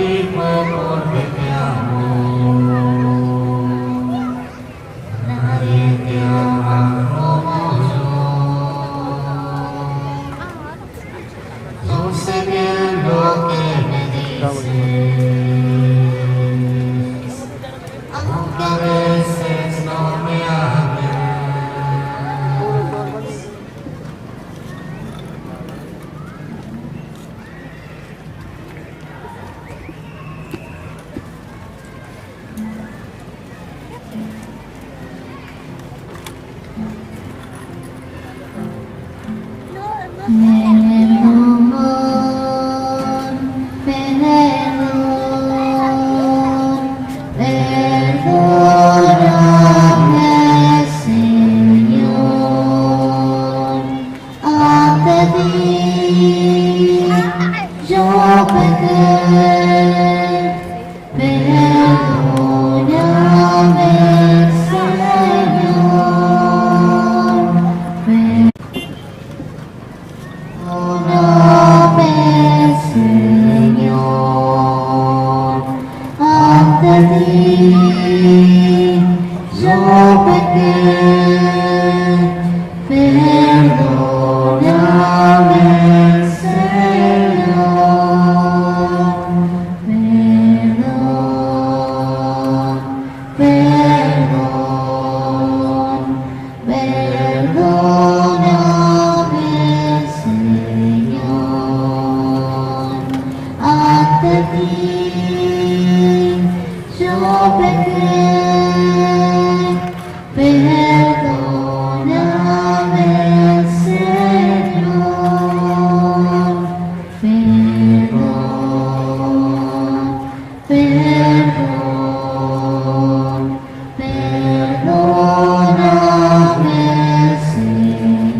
ti fue porque te amo. Nadie te ama como yo. Yo sé bien lo que me dices, aunque a veces no me hables. Perdóname, Señor, ante ti yo pequé. Perdóname, Señor, perdóname, Señor, ante ti yo pequé. Perdóname, Señor, perdóname, Señor, ante ti yo pequé. Perdóname, Señor, perdóname,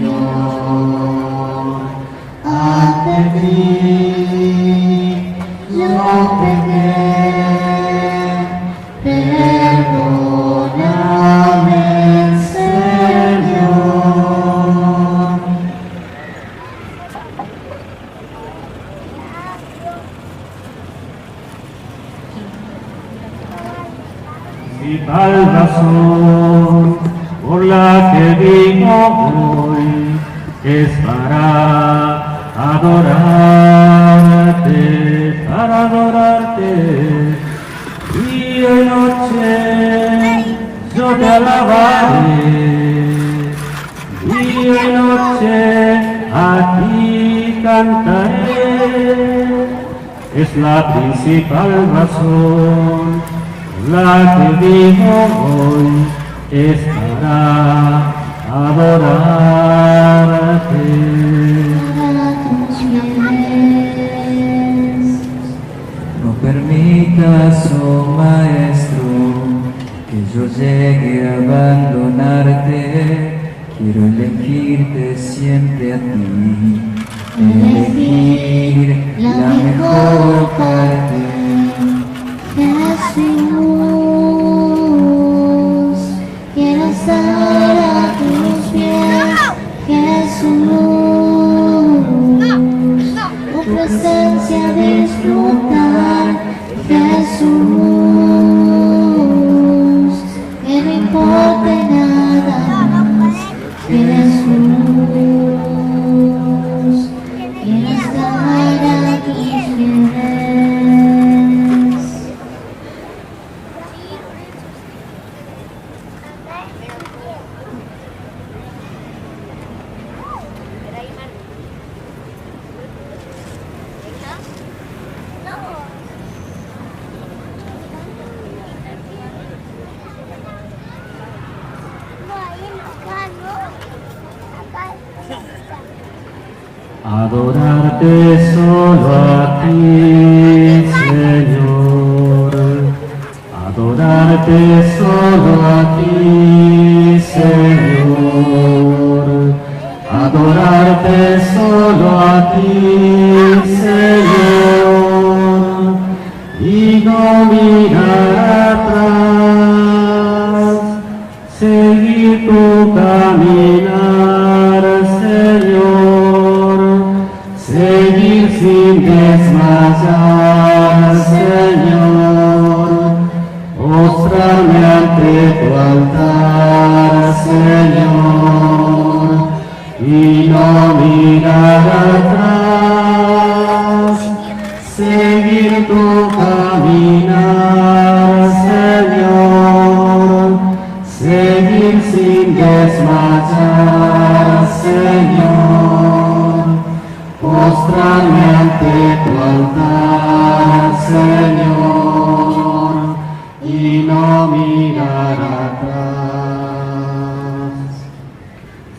Señor, ante ti yo pequé. Perdóname, Señor. Principal razón por la que vino hoy es para adorarte, día y noche yo te alabaré, día y noche a ti cantaré. Es la principal razón la que vino hoy es para adorarte. No permitas, oh Maestro, que yo llegue a abandonarte. Quiero elegirte siempre a ti, elegir la mejor parte. Jesús, quiero estar a tus pies, Jesús, tu presencia disfrutar, Jesús, que no importe nada más, Jesús, quiero estar a tus pies. Adorarte solo a ti, Señor. Adorarte solo a ti, Señor. Adorarte solo a ti, Señor. Y no mirar atrás, seguir tu caminar, Señor. Seguir sin desmayar, Señor. ante tu altar, Señor, y no mirar atrás, seguir tu caminar, Señor, seguir sin desmayar, Señor, postrarme ante tu altar, Señor, y no mirar atrás,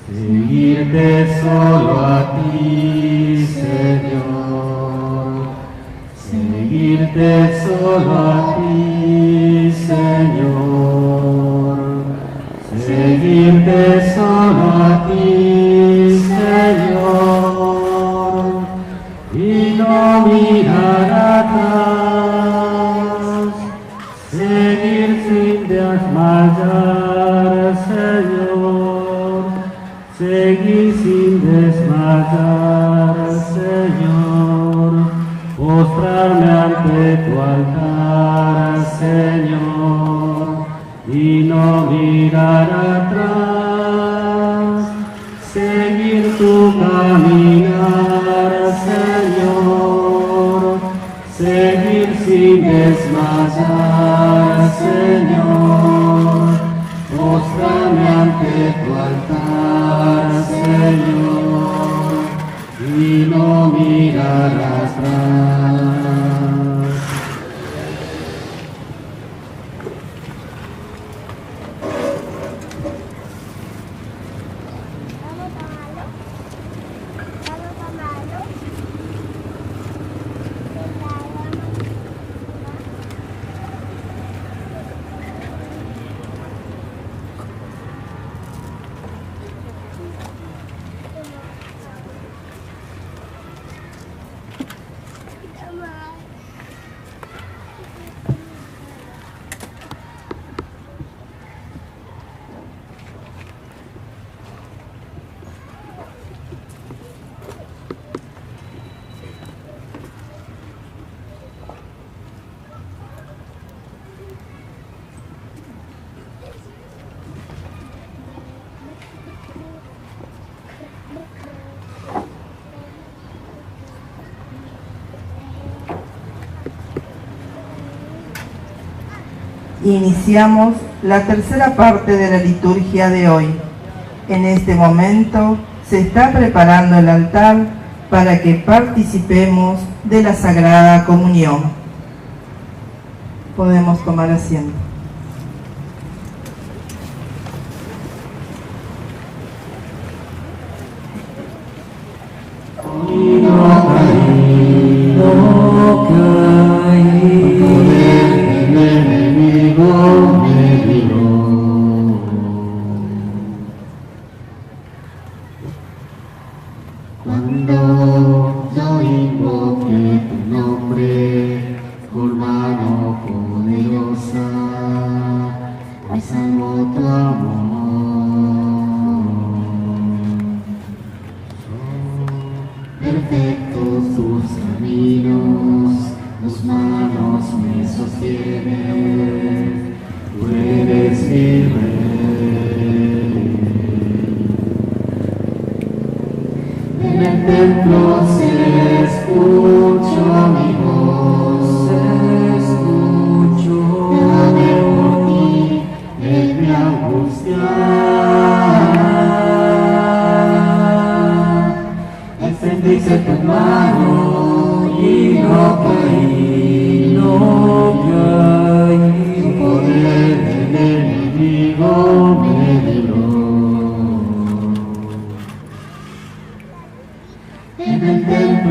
seguirte solo a ti, Señor, seguirte solo a ti, Señor, seguirte solo a ti, Señor, y no mirar atrás, seguir sin desmayar, Señor, seguir sin desmayar, Señor, postrarme ante tu altar, Señor, y no mirar atrás, seguir tu caminar, Señor, seguir sin desmayar, Señor, postrarme ante tu altar, Señor, y no mirar atrás. Iniciamos la tercera parte de la liturgia de hoy. En este momento se está preparando el altar para que participemos de la Sagrada Comunión. Podemos tomar asiento. Cuando yo invoque tu nombre, con mano poderosa, me salvo tu amor. Perfectos tus caminos, tus manos me sostienen, tú eres mi rey. En el templo se escucho mi voz, dame por ti en mi angustia. Extendiste tu mano y no caí, tu poder del enemigo me libró. En el templo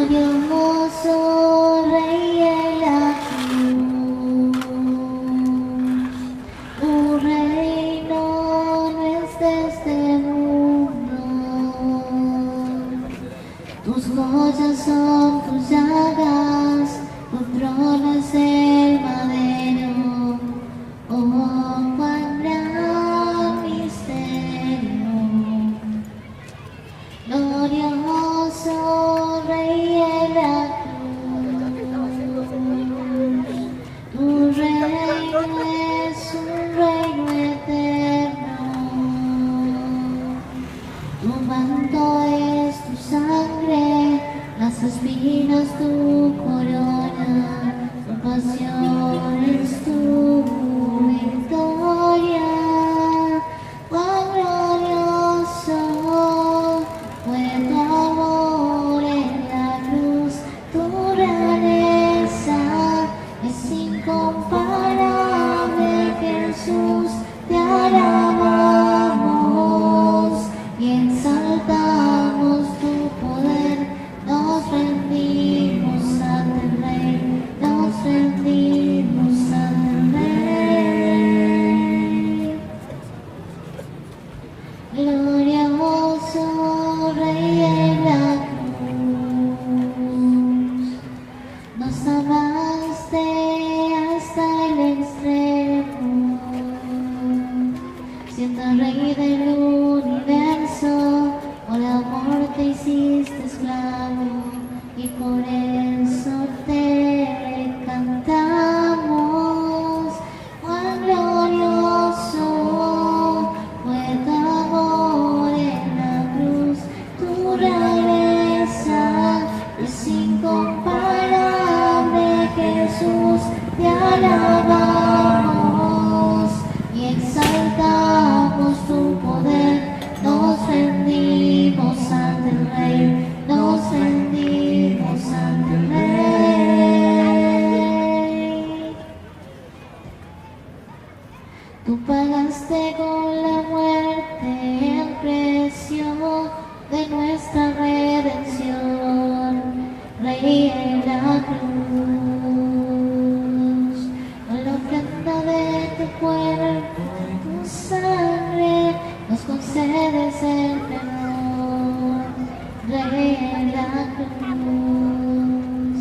Glorioso Rey en la cruz, tu reino no es de este mundo, tus joyas son tus llagas, tu trono es el madero, oh, cuán gran misterio. Glorioso Rey en la cruz, tu reino es un reino eterno, tu manto es tu sangre, las espinas tu corona, tu pasión es tu victoria. Cuán glorioso fue tu amor en la cruz, tu realeza es incomparable, Jesús, te alabamos y exaltamos tu poder, nos rendimos ante el Rey, nos rendimos ante el Rey. Glorioso Rey en la cruz, nos amaste hasta el extremo, siendo Rey del universo, por amor te hiciste esclavo y por eso te cantamos. Cuán glorioso fue tu amor en la cruz, tu realeza es incomparable, Jesús, te alabamos y exaltamos tu poder, nos rendimos ante el Rey, nos rendimos ante el Rey. Tú pagaste con la muerte el precio de nuestra redención, Rey en la cruz, con la ofrenda de tu cuerpo y tu sangre, nos concedes el perdón, Rey en la cruz.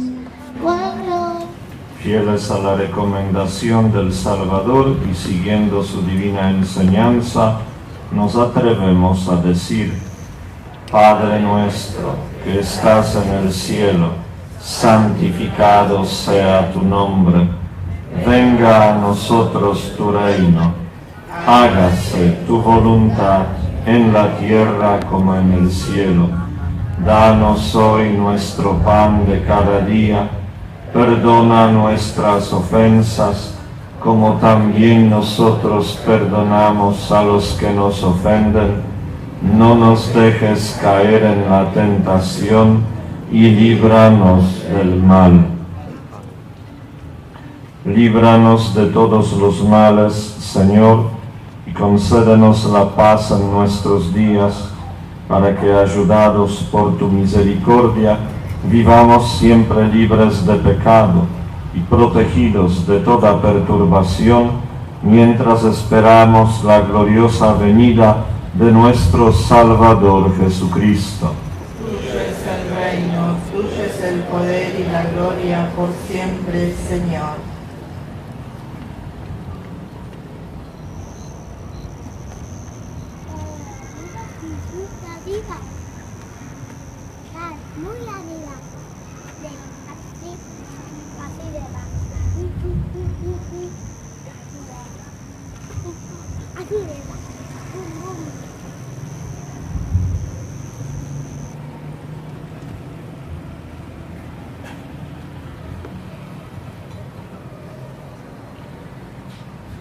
Cuando Fieles a la recomendación del Salvador y siguiendo su divina enseñanza, nos atrevemos a decir: Padre nuestro que estás en el cielo, santificado sea tu nombre. Venga a nosotros tu reino. Hágase tu voluntad en la tierra como en el cielo. Danos hoy nuestro pan de cada día. Perdona nuestras ofensas, como también nosotros perdonamos a los que nos ofenden. No nos dejes caer en la tentación y líbranos del mal. Líbranos de todos los males, Señor, y concédenos la paz en nuestros días, para que, ayudados por tu misericordia, vivamos siempre libres de pecado y protegidos de toda perturbación, mientras esperamos la gloriosa venida de nuestro Salvador Jesucristo. Tuyo es el reino, tuyo es el poder y la gloria por siempre, Señor. Muy arriba. Así de abajo. Así de abajo.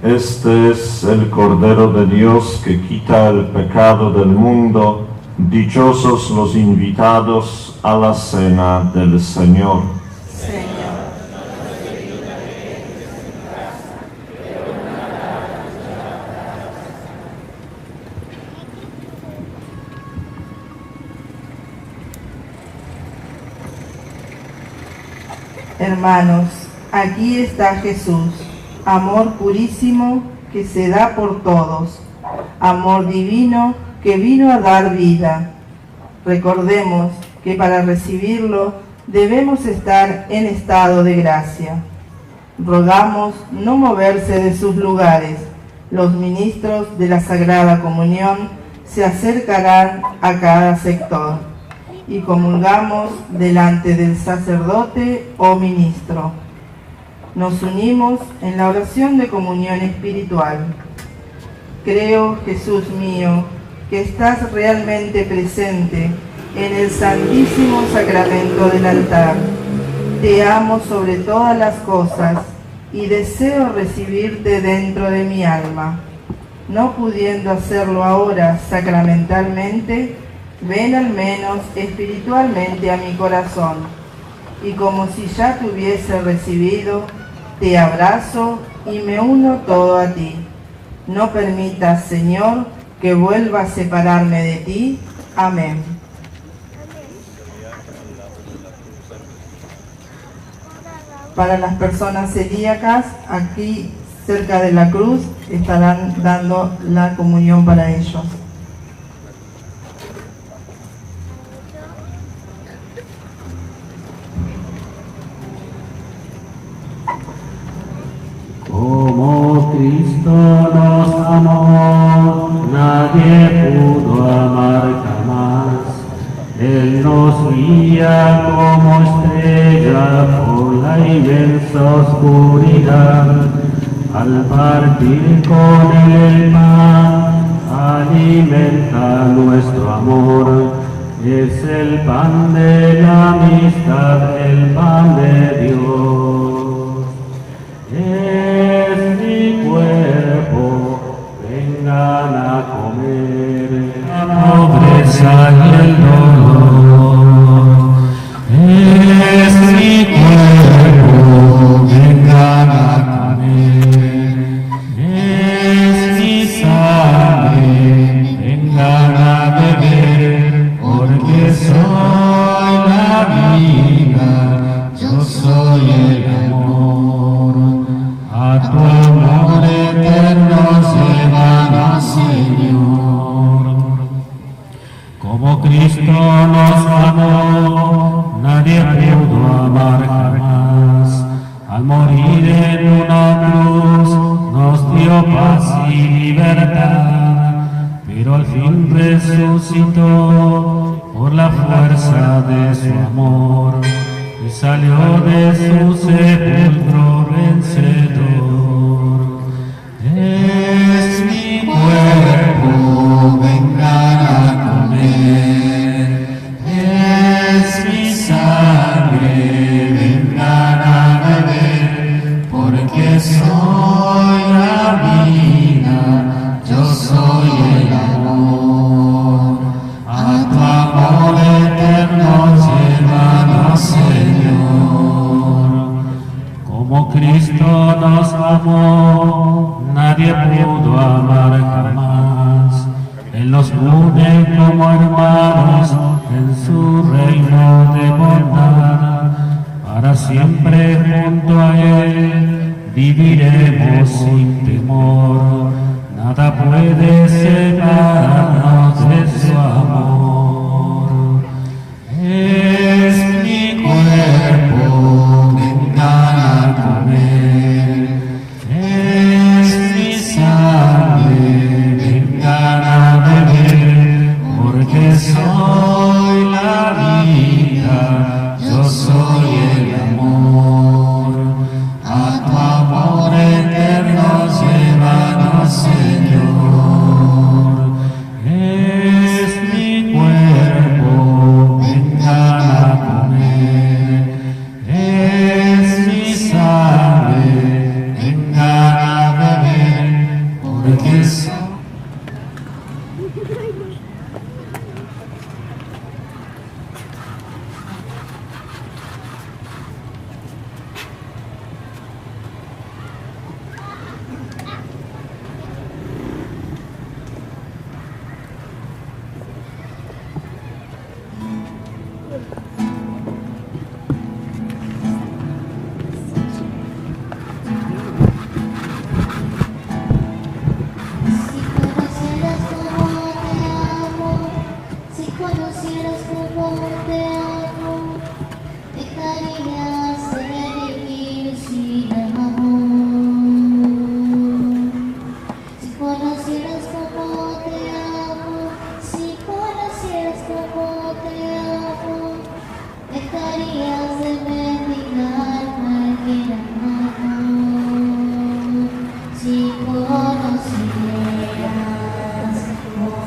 Este es el Cordero de Dios que quita el pecado del mundo. Dichosos los invitados a la cena del Señor. Señor. Hermanos, aquí está Jesús, amor purísimo que se da por todos, amor divino que vino a dar vida. Recordemos que para recibirlo debemos estar en estado de gracia. Rogamos no moverse de sus lugares. Los ministros de la Sagrada Comunión se acercarán a cada sector y comulgamos delante del sacerdote o ministro. Nos unimos en la oración de comunión espiritual. Creo, Jesús mío, que estás realmente presente en el Santísimo Sacramento del altar. Te amo sobre todas las cosas y deseo recibirte dentro de mi alma. No pudiendo hacerlo ahora sacramentalmente, ven al menos espiritualmente a mi corazón, y como si ya te hubiese recibido, te abrazo y me uno todo a ti. No permitas, Señor, que vuelva a separarme de ti. Amén. Para las personas celíacas, aquí cerca de la cruz, estarán dando la comunión para ellos. Como Cristo nos amó, nadie pudo amar jamás. Él nos guía como estrella por la inmensa oscuridad. Al partir con él el pan, alimenta nuestro amor. Es el pan de la amistad, el pan de Dios. Es mi cuerpo, vengan a comer. La pobreza y el dolor. Es mi cuerpo, vengan a comer. Es mi sangre, vengan a beber, porque soy la vida, yo soy el amor. A tu amor eterno llévanos, Señor. Como Cristo nos amó, nadie pudo amar jamás. Al morir en una cruz, nos dio paz y libertad, pero al fin resucitó por la fuerza de su amor y salió de su sepulcro vencedor. Es mi cuerpo, vengan a comer. Es mi sangre, vengan a beber, porque soy la vida, yo soy el amor. A tu amor eterno llévanos, Señor. Como Cristo nos amó, nadie pudo amar jamás. Él nos une como hermanos en su reino de bondad. Para siempre junto a Él viviremos sin temor. Nada puede separarnos de su amor. Es mi cuerpo, vengan a comer. Es mi sangre, vengan a beber, porque soy la vida, yo soy el amor. A tu amor eterno llévanos, Señor. Es mi dejarías de vivir sin amor. Si conocieras cómo te amo, si conocieras cómo te amo, dejarías de mendigar cualquier amor. Si conocieras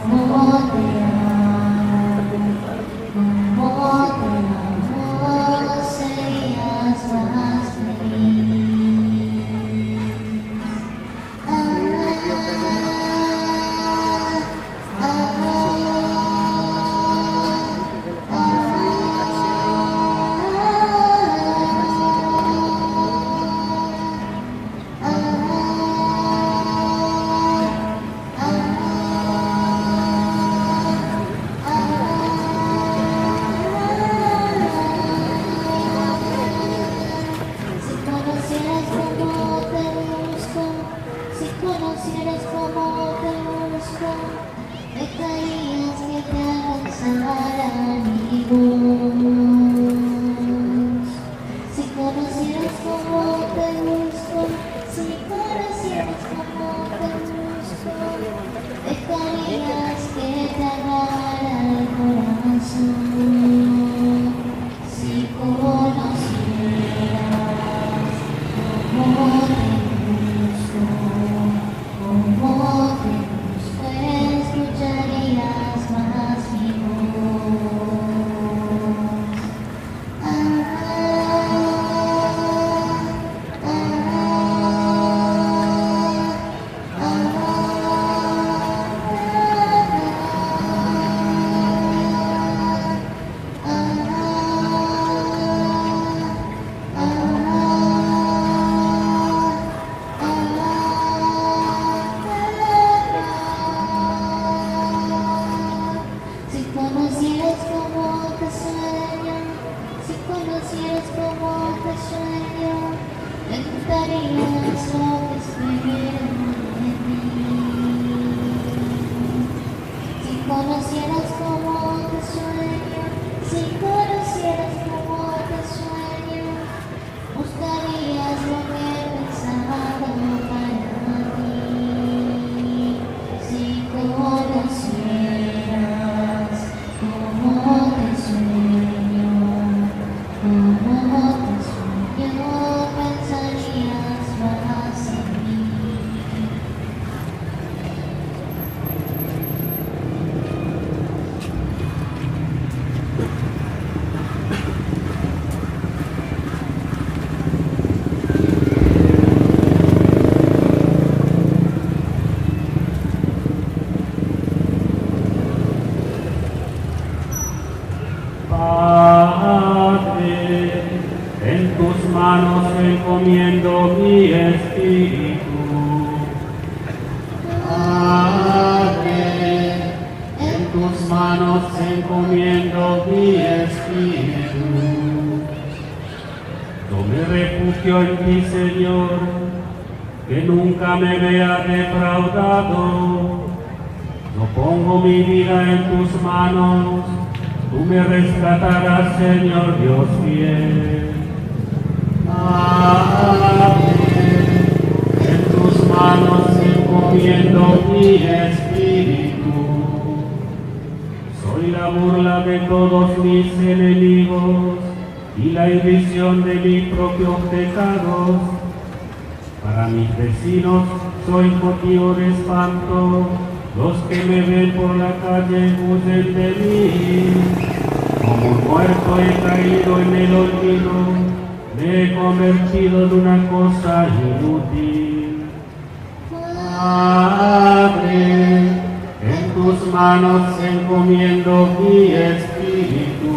cómo te amo, serías más feliz. Si conocieras cómo te busco, si conocieras cómo te busco, dejarías que te alcanzara mi voz. Si conocieras cómo te busco, si conocieras cómo te busco, dejarías que te agarrara el corazón. Si conocieras cómo te busco, escucharías más mi voz. Si conocieras cómo te sueño, si conocieras cómo te sueño, me contarías lo que espero de mí. Si conocieras cómo te sueño, si conocieras cómo te sueño, buscarías lo que he pensado para ti. Si conocieras cómo te sueño, pensarías más en mí. Padre, en tus manos encomiendo mi espíritu. Padre, en tus manos encomiendo mi espíritu. Tome refugio en ti, Señor, que nunca me vea defraudado. Yo pongo mi vida en tus manos. Tú me rescatarás, Señor Dios fiel. Padre, en tus manos encomiendo mi espíritu. Soy la burla de todos mis enemigos y la irrisión de mis propios pecados. Para mis vecinos soy motivo de espanto. Los que me ven por la calle huyen de mí. Como un muerto he caído en el olvido, me he convertido en una cosa inútil. Padre, en tus manos encomiendo mi espíritu.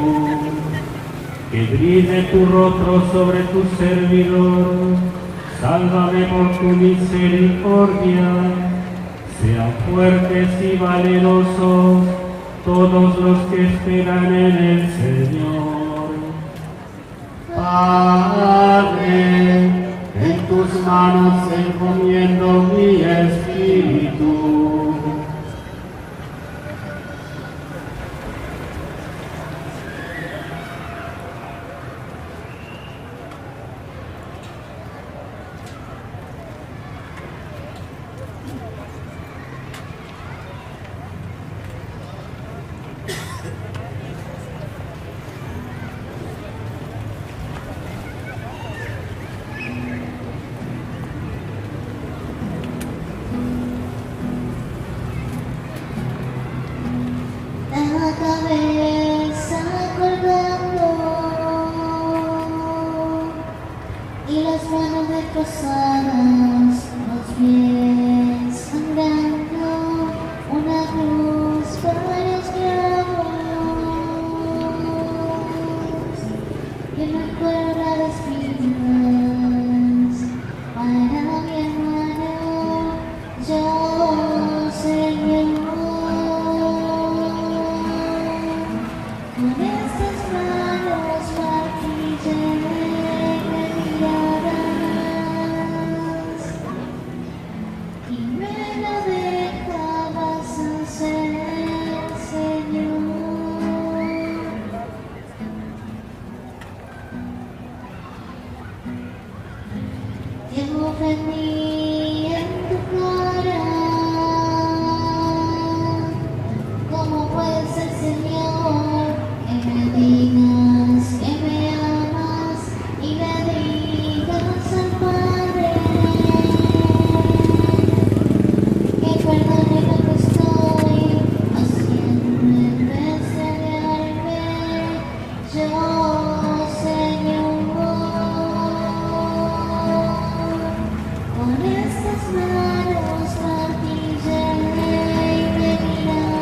Que brille tu rostro sobre tu servidor, sálvame por tu misericordia. Sean fuertes y valerosos todos los que esperan en el Señor. Padre, en tus manos encomiendo mi espíritu. las manos destrozadas, los pies sangrando, una cruz para los clavos, y una cuerda de espinas para mi hermano, yo, Señor. Con estas manos martillaré me mirarás y me lo dejabas hacer, Señor. Te ofendí en tu cara. ¿Cómo puede ser, Señor, que me digas que me amas y le digas al Padre que perdone lo que estoy haciendo en vez de alejarme? Yo, Señor, con estas manos martillaré y me mirarás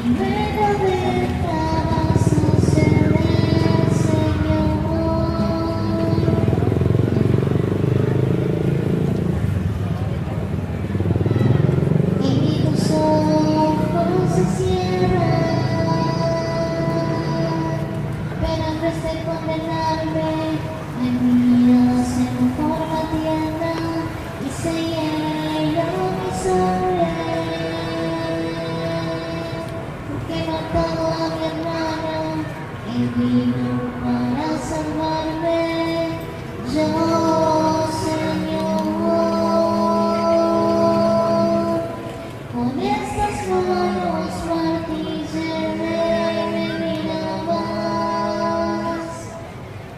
y me lo dejarás hacer, Señor. Y tus ojos se cierran, pero en vez de condenarme, me miras en forma tierna y se hiela mi sangre, porque he matado a mi hermano que vino para salvarme. Yo, Señor, con estas manos martillaré me mirabas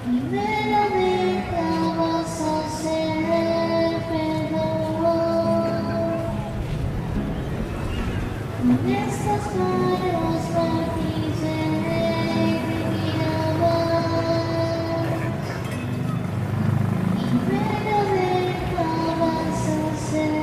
y me lo dejabas hacer, perdón. Con estas manos martillaré me mirabas y me lo dejabas hacer.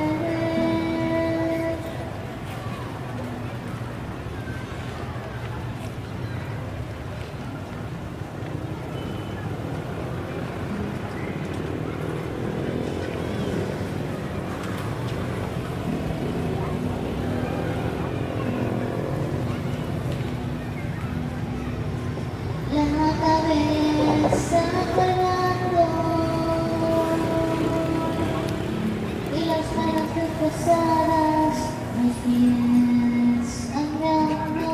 La cabeza colgando y las manos destrozadas, los pies sangrando,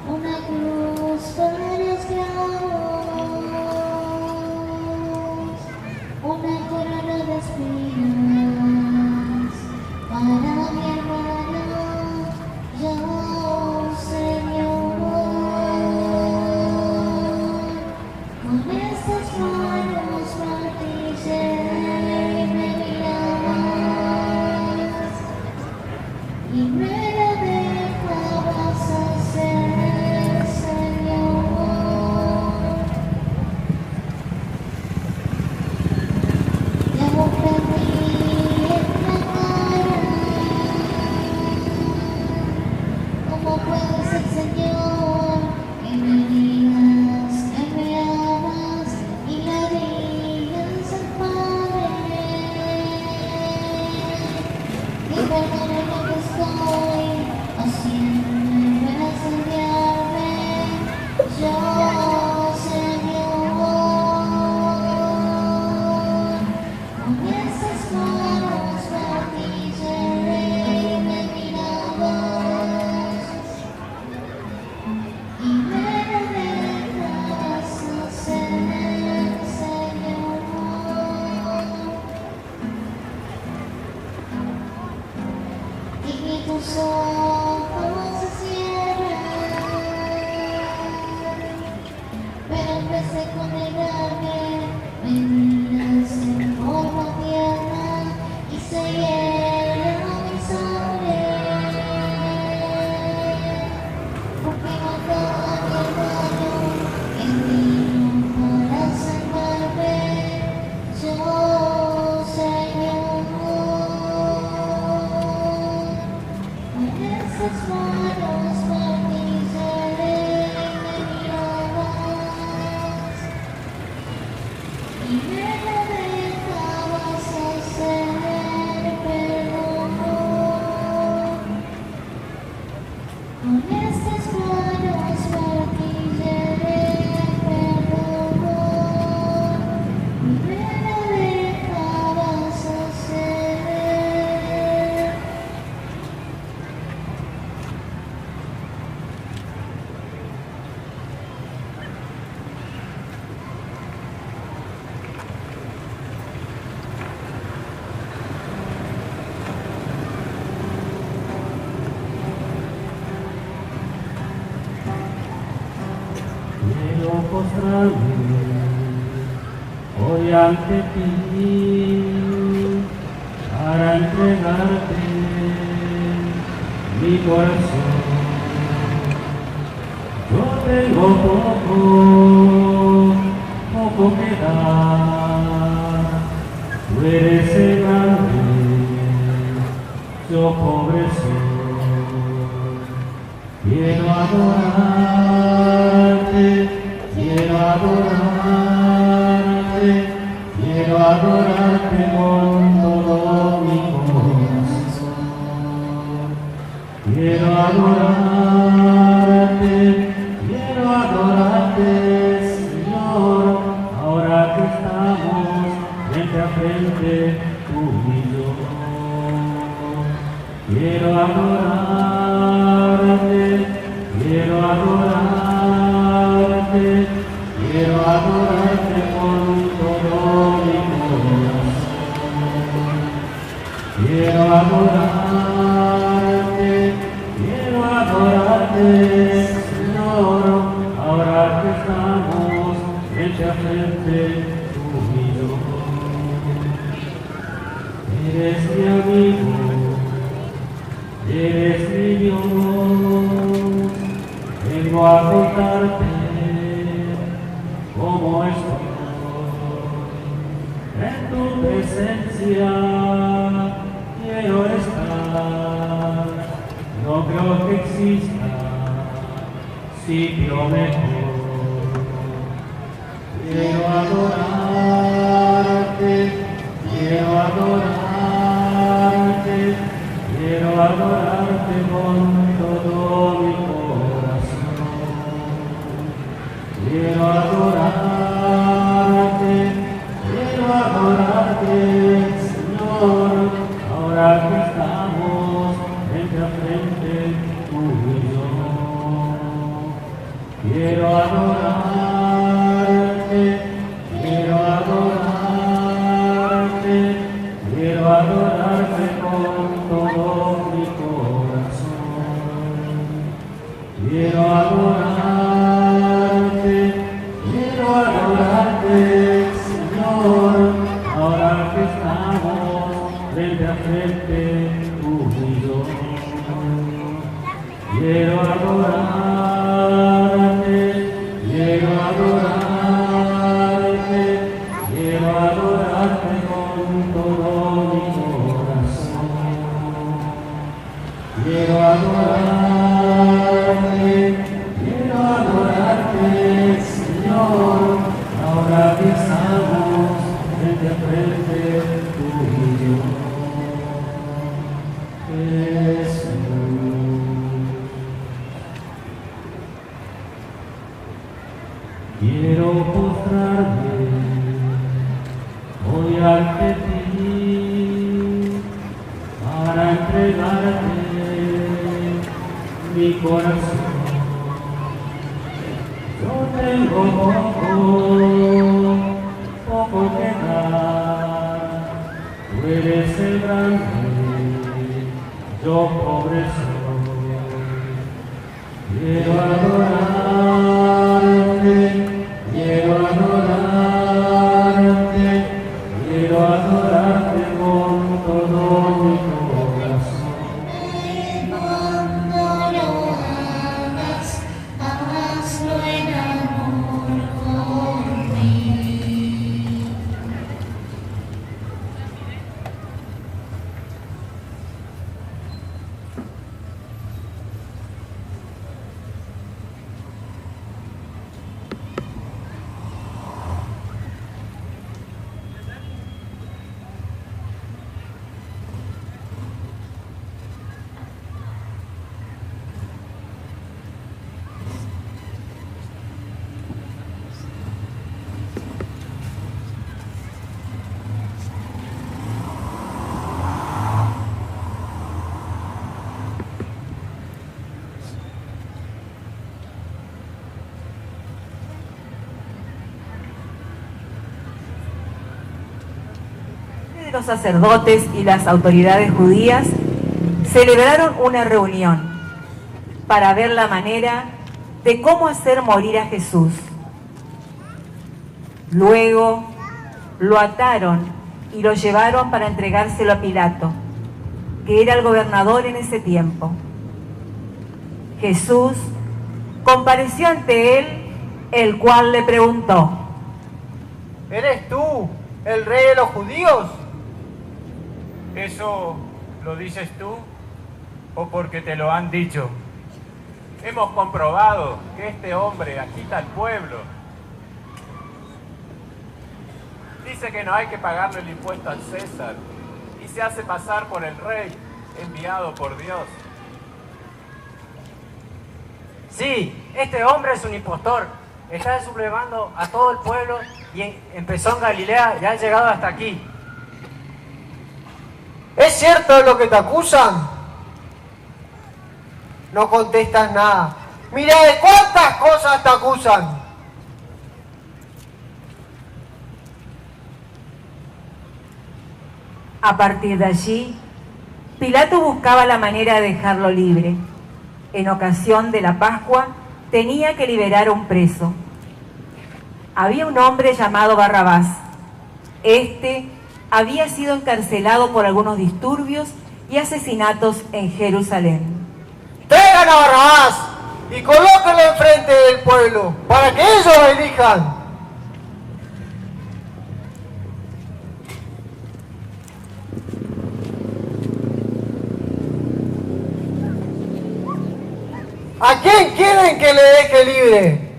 una cruz para los clavos, una corona de espinas para mi hermano, yo, Señor. Con estas manos martillaré me mirabas y me lo dejabas hacer, Señor. Te ofendí en la cara. ¿Cómo puede ser, Señor, que me digas que me amas y le digas al Padre que perdone lo que estoy haciendo en vez de odiarme? Yo, Señor, con esas manos martillaré me mirabas y me lo dejarás hacer, Señor. Y tus ojos se cierran, pero en vez de condenarme, me miras en forma tierna y se hiela mi sangre, porque mató a mi hermano que vino quiero postrarme hoy ante ti para entregarte mi corazón. Yo tengo poco que dar, tú eres el grande, yo pobre soy. Quiero adorarte, quiero adorarte, quiero adorarte con todo mi corazón. Quiero adorarte, Señor, ahora que estamos frente a frente tú y yo. Quiero adorarte, quiero adorarte, quiero adorarte con todo mi corazón. Quiero adorarte, Señor, ahora que estamos frente a frente tú y yo. Eres mi amigo, eres mi Dios, vengo a contarte cómo estoy. En tu presencia quiero estar, no creo que exista sitio mejor. Quiero adorarte, quiero adorarte, quiero adorarte con todo mi corazón. Quiero adorarte, Señor, ahora que estamos frente a frente tú y yo. Quiero adorarte, quiero adorarte, quiero adorarte con todo mi corazón. Quiero adorarte, Señor, ahora que estamos frente a frente tú y yo. Quiero adorarte, quiero adorarte con todo mi corazón. Quiero adorarte, Señor, ahora que estamos frente a frente tú y yo. Jesús. Quiero postrarme hoy ante ti para entregarte mi corazón. Yo tengo poco que dar, tú eres el grande, yo pobre soy. Quiero adorarte, quiero adorarte, quiero adorarte con todo mi corazón. Cuando lo hagas, hazlo en amor conmigo. Los sacerdotes y las autoridades judías celebraron una reunión para ver la manera de cómo hacer morir a Jesús Luego lo ataron y lo llevaron para entregárselo a Pilato, que era el gobernador en ese tiempo. Jesús compareció ante él, el cual le preguntó: ¿Eres tú el rey de los judíos? ¿Eso lo dices tú o porque te lo han dicho? Hemos comprobado que este hombre agita al pueblo. Dice que no hay que pagarle el impuesto al César y se hace pasar por el rey enviado por Dios. Sí, este hombre es un impostor. Está sublevando a todo el pueblo y empezó en Galilea y ha llegado hasta aquí. ¿Es cierto lo que te acusan? No contestas nada. Mira de cuántas cosas te acusan. A partir de allí, Pilato buscaba la manera de dejarlo libre. En ocasión de la Pascua, tenía que liberar a un preso. Había un hombre llamado Barrabás. Este había sido encarcelado por algunos disturbios y asesinatos en Jerusalén. Traigan a Barrabás y colóquenlo enfrente del pueblo para que ellos lo elijan. ¿A quién quieren que le deje libre?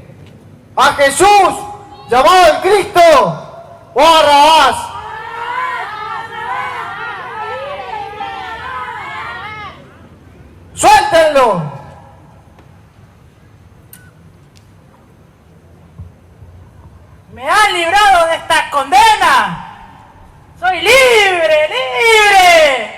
¿A Jesús, llamado el Cristo, o a Barrabás? ¡Suéltenlo! ¡Me han librado de esta condena! ¡Soy libre, libre!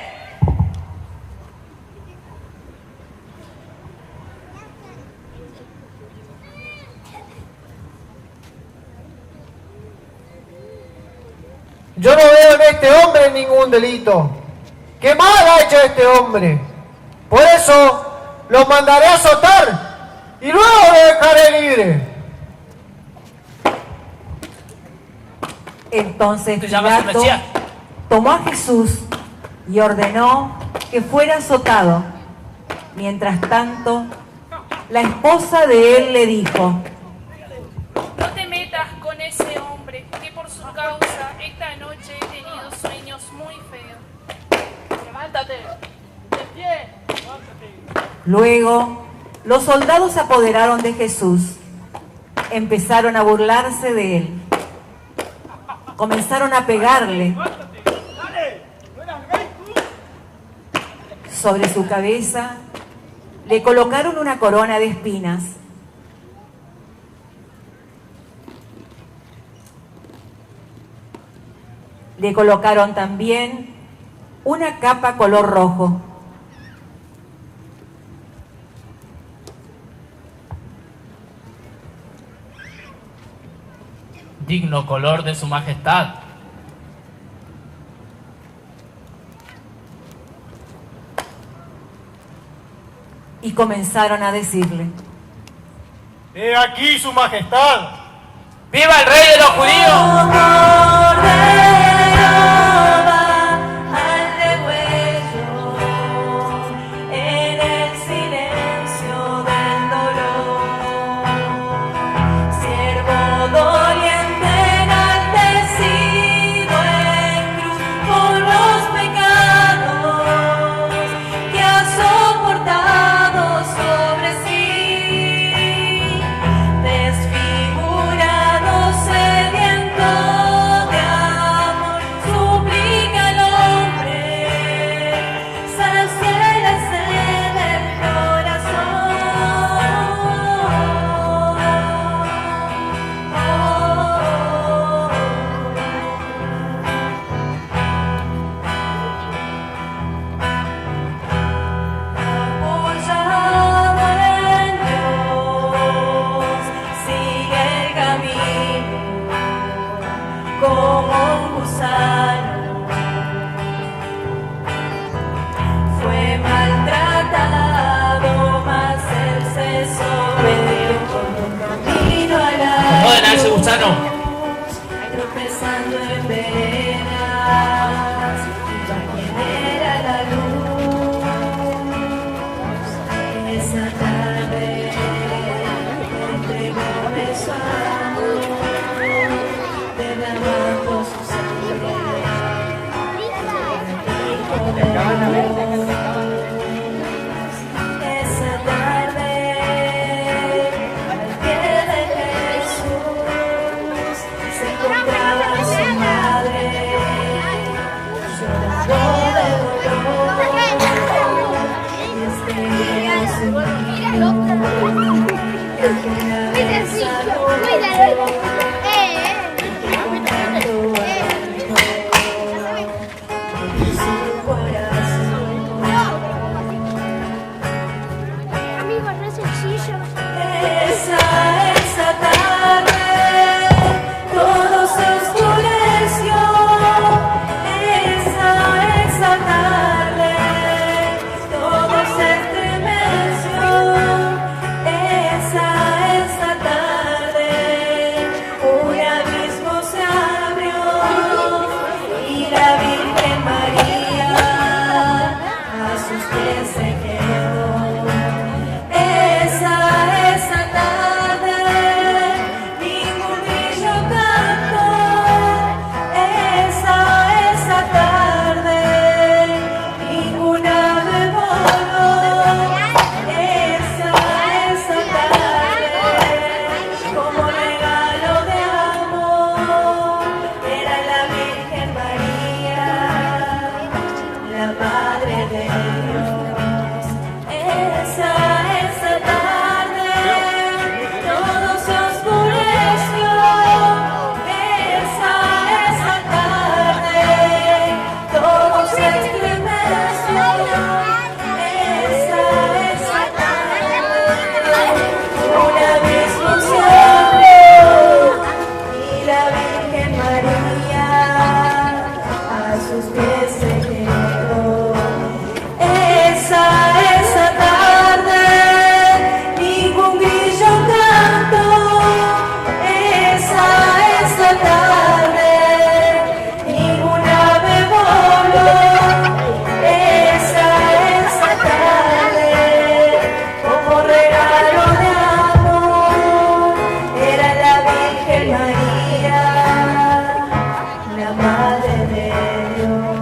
Yo no veo en este hombre ningún delito. ¿Qué mal ha hecho este hombre? Por eso lo mandaré a azotar y luego lo dejaré libre. Entonces Pilato tomó a Jesús y ordenó que fuera azotado. Mientras tanto, la esposa de él le dijo: No te metas con ese hombre, que por su causa esta noche he tenido sueños muy feos. ¡Levántate! ¡De pie! Luego, los soldados se apoderaron de Jesús. Empezaron a burlarse de él. Comenzaron a pegarle. Sobre su cabeza le colocaron una corona de espinas. Le colocaron también una capa color rojo. Digno color de su majestad. Y comenzaron a decirle: ¡He aquí su majestad! ¡Viva el rey de los judíos! pasando en veredas, iba quien era la luz. Esa tarde entregó beso a derramando su sangre. Esa tarde, al pie de Jesús, se encontraba su madre, llorando de dolor, y estreñía su niño, que la besa esa tarde, todo se oscureció. Esa tarde, todo se estremeció. Esa tarde, un abismo se abrió y la Virgen María a sus pies se quedó. Esa tarde, ningún grillo cantó. Esa tarde, ningún ave voló. Esa tarde, como regalo de amor, era la Virgen María, la Madre de Dios. Esa tarde, todo se oscureció. Esa tarde, todo se estremeció. Esa tarde, un abismo se abrió y la Virgen María a sus pies se quedó. Esa tarde, ningún grillo cantó. Esa tarde, ningún ave voló. Esa tarde, como regalo de amor, era la Virgen María, la Madre de Dios.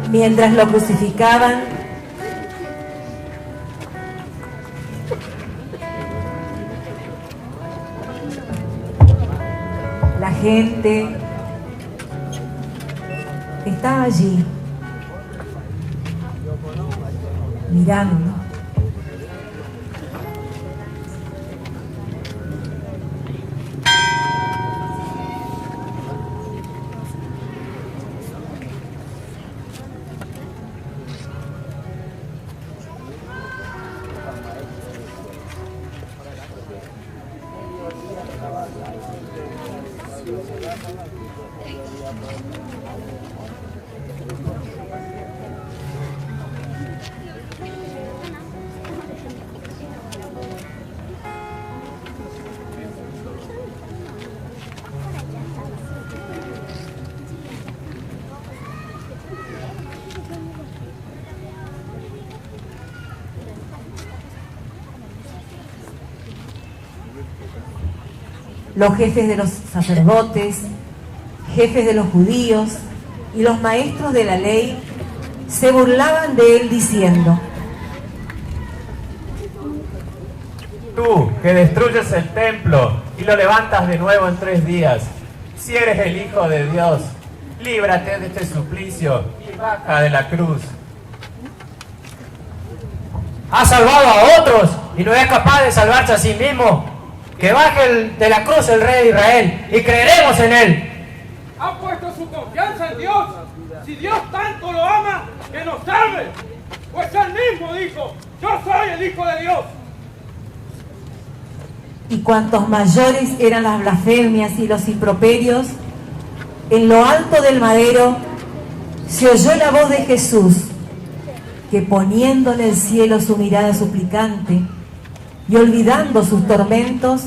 Mientras lo crucificaban, la gente estaba allí, mirando. Los jefes de los sacerdotes, jefes de los judíos y los maestros de la ley se burlaban de él diciendo: Tú, que destruyes el templo y lo levantas de nuevo en 3 días, si eres el Hijo de Dios, líbrate de este suplicio y baja de la cruz. Ha salvado a otros y no es capaz de salvarse a sí mismo. Que baje de la cruz el Rey de Israel y creeremos en él. Ha puesto su confianza en Dios. Si Dios tanto lo ama, que nos salve. Pues él mismo dijo: yo soy el Hijo de Dios. Y cuantos mayores eran las blasfemias y los improperios, en lo alto del madero se oyó la voz de Jesús, que poniendo en el cielo su mirada suplicante, y olvidando sus tormentos,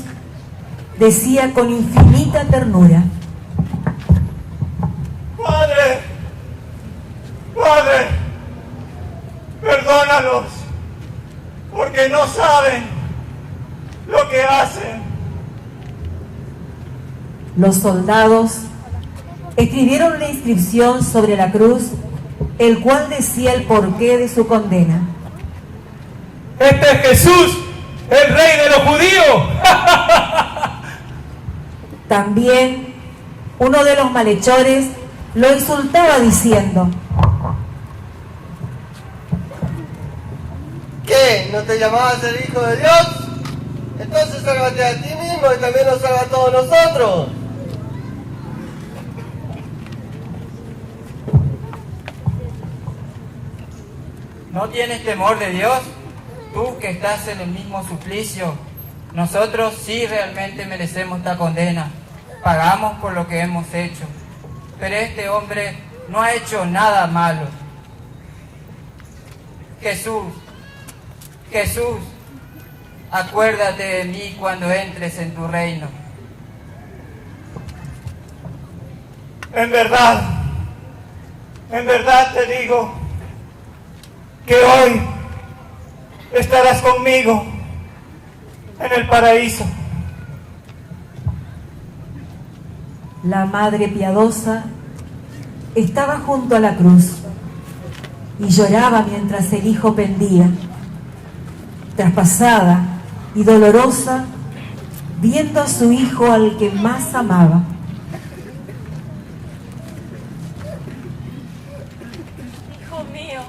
decía con infinita ternura: Padre, Padre, perdónalos, porque no saben lo que hacen. Los soldados escribieron la inscripción sobre la cruz, el cual decía el porqué de su condena. ¡Este es Jesús, el rey de los judíos! También uno de los malhechores lo insultaba diciendo: ¿Qué? ¿No te llamabas el Hijo de Dios? Entonces sálvate a ti mismo y también nos salva a todos nosotros. ¿No tienes temor de Dios? Tú que estás en el mismo suplicio. Nosotros sí realmente merecemos esta condena. Pagamos por lo que hemos hecho. Pero este hombre no ha hecho nada malo. Jesús, Jesús, acuérdate de mí cuando entres en tu reino. En verdad te digo que hoy estarás conmigo en el paraíso. La Madre Piadosa estaba junto a la cruz y lloraba mientras el Hijo pendía, traspasada y dolorosa, viendo a su Hijo al que más amaba. Hijo mío,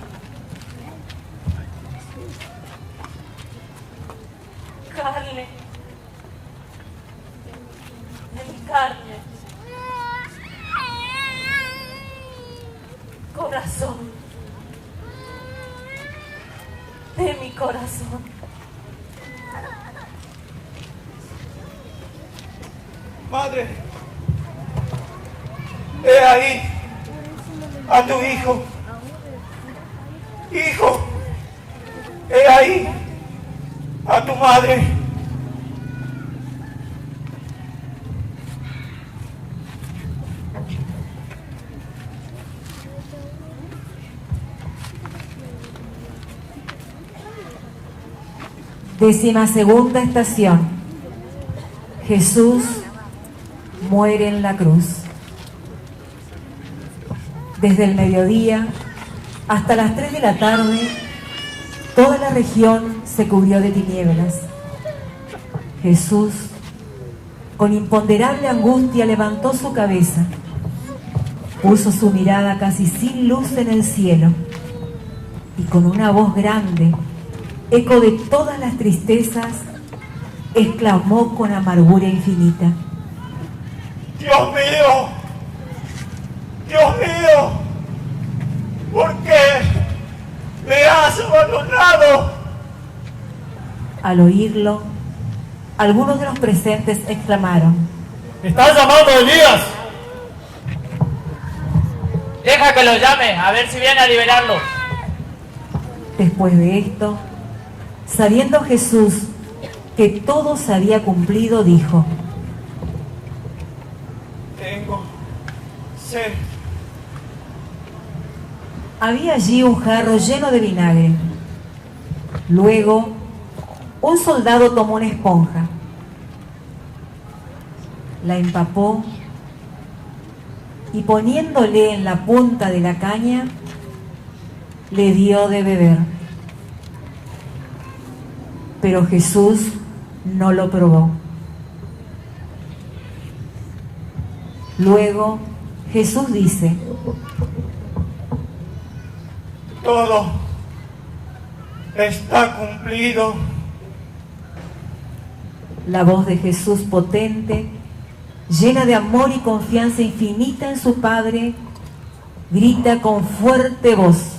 carne de mi carne, corazón de mi corazón. Madre, he ahí a tu hijo. Hijo, he ahí a tu madre. Decimosegunda estación. Jesús muere en la cruz. Desde el mediodía hasta las 3 de la tarde, toda la región se cubrió de tinieblas. Jesús, con imponderable angustia, levantó su cabeza, puso su mirada casi sin luz en el cielo y con una voz grande, eco de todas las tristezas, exclamó con amargura infinita: Dios mío, Dios mío, ¿por qué me has abandonado? Al oírlo, algunos de los presentes exclamaron: ¡Estás llamando a Elías! Deja que lo llame, a ver si viene a liberarlo. Después de esto, sabiendo Jesús que todo se había cumplido, dijo: Tengo sed. Había allí un jarro lleno de vinagre. Luego, un soldado tomó una esponja, la empapó y poniéndole en la punta de la caña, le dio de beber. Pero Jesús no lo probó. Luego Jesús dice: Todo está cumplido. La voz de Jesús potente, llena de amor y confianza infinita en su Padre, grita con fuerte voz: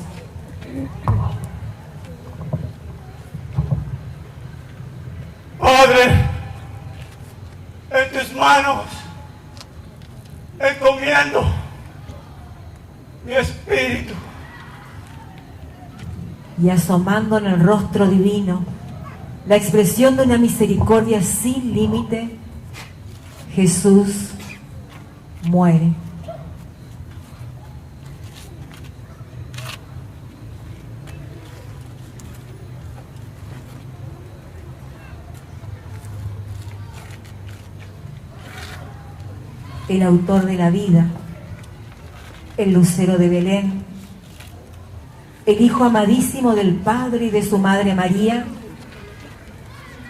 Padre, en tus manos encomiendo mi espíritu. Y asomando en el rostro divino, la expresión de una misericordia sin límite, Jesús muere. El autor de la vida, el lucero de Belén, el Hijo amadísimo del Padre y de su Madre María,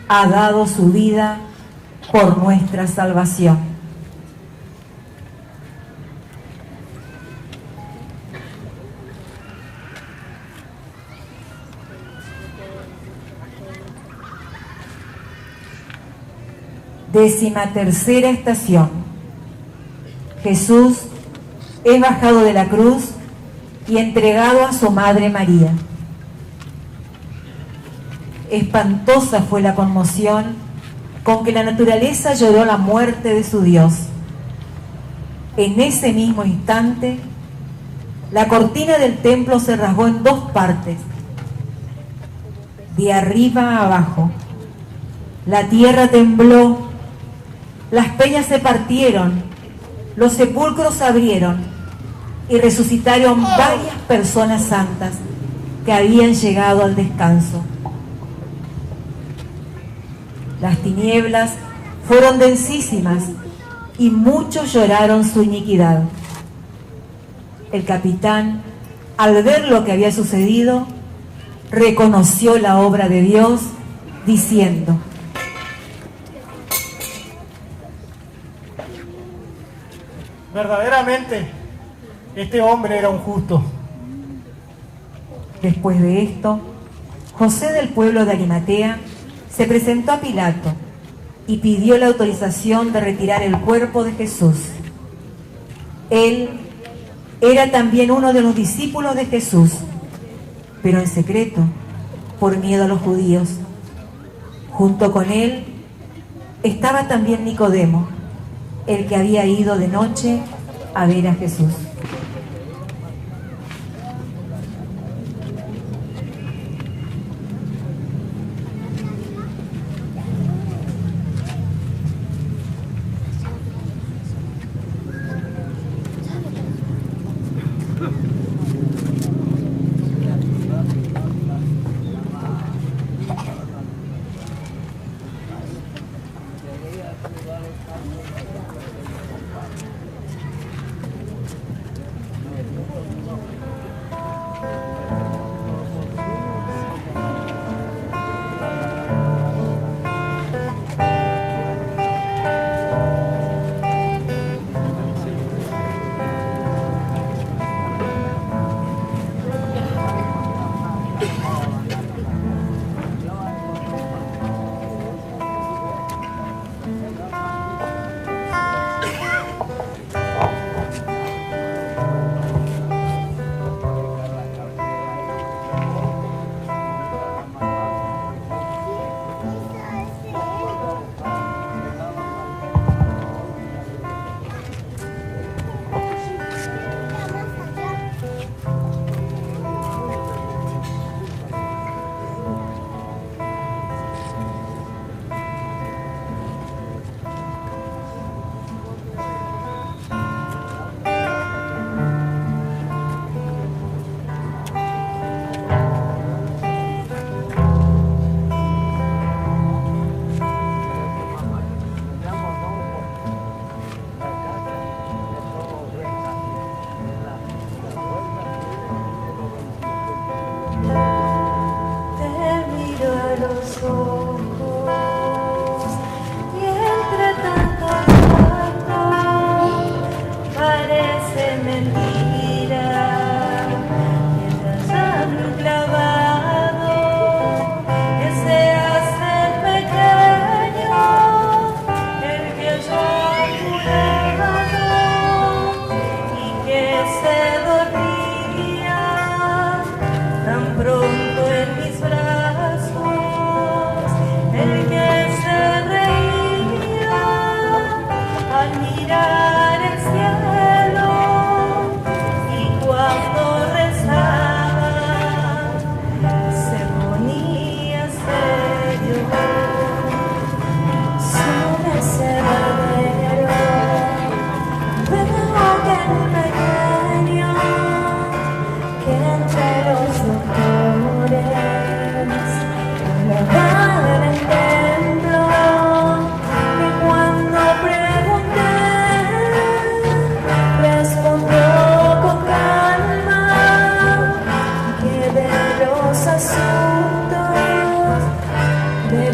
ha dado su vida por nuestra salvación. Décima tercera estación. Jesús es bajado de la cruz y entregado a su Madre María. Espantosa fue la conmoción con que la naturaleza lloró la muerte de su Dios. En ese mismo instante, la cortina del templo se rasgó en dos partes, de arriba a abajo. La tierra tembló, las peñas se partieron, los sepulcros se abrieron y resucitaron varias personas santas que habían llegado al descanso. Las tinieblas fueron densísimas y muchos lloraron su iniquidad. El capitán, al ver lo que había sucedido, reconoció la obra de Dios, diciendo: verdaderamente, este hombre era un justo. Después de esto, José del pueblo de Arimatea se presentó a Pilato y pidió la autorización de retirar el cuerpo de Jesús. Él era también uno de los discípulos de Jesús, pero en secreto, por miedo a los judíos. Junto con él estaba también Nicodemo, el que había ido de noche a ver a Jesús.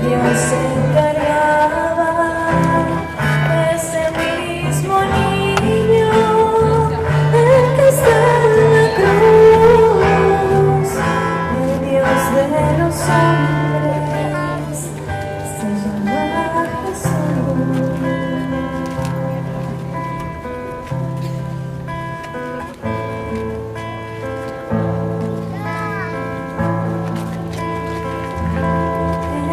Dios se encargaba, ese mismo niño, el que está en la cruz, el Dios de los hombres, se llama Jesús.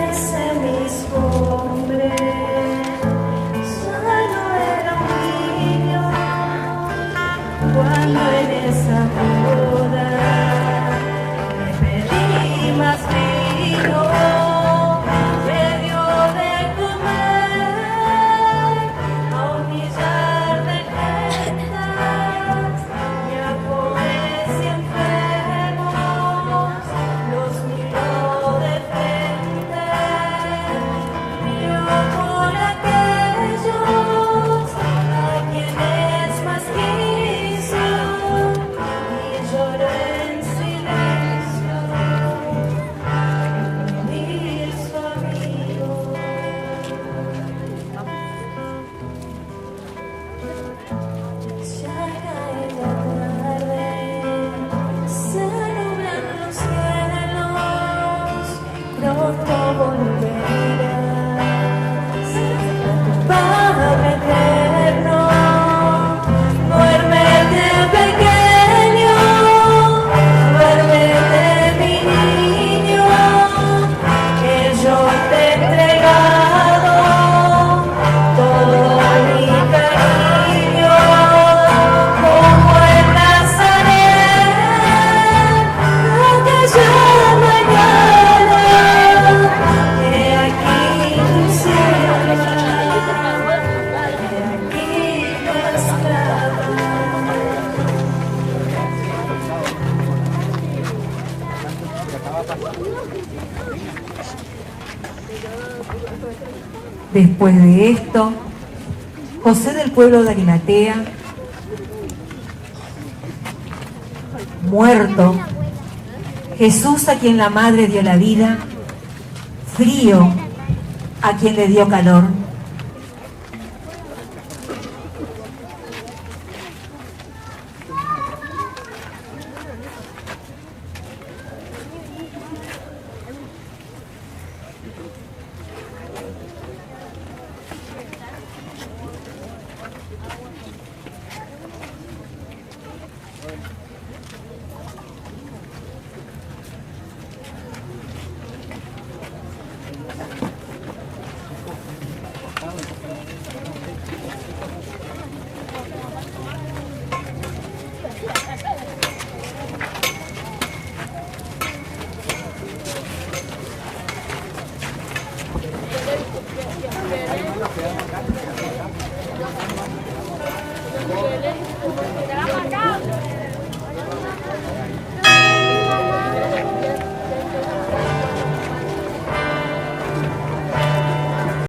Ese mismo hombre solo era un niño cuando en esa boda le pedí más vino, me dio de comer a un millar de gentes y a pobres y enfermos los miró de frente, miró por aquellos a quienes más quiso y lloró en silencio y su amigo. Ya cae la tarde, se nublan los cielos, pronto volverás. Padre eterno, duérmete pequeño, duérmete mi niño, que yo te he entregado todo mi cariño, como en Nazaret, aquella mañana, he aquí tu sierva, he aquí tu esclava. Después de esto, José del pueblo de Arimatea, muerto, Jesús a quien la madre dio la vida, frío a quien le dio calor,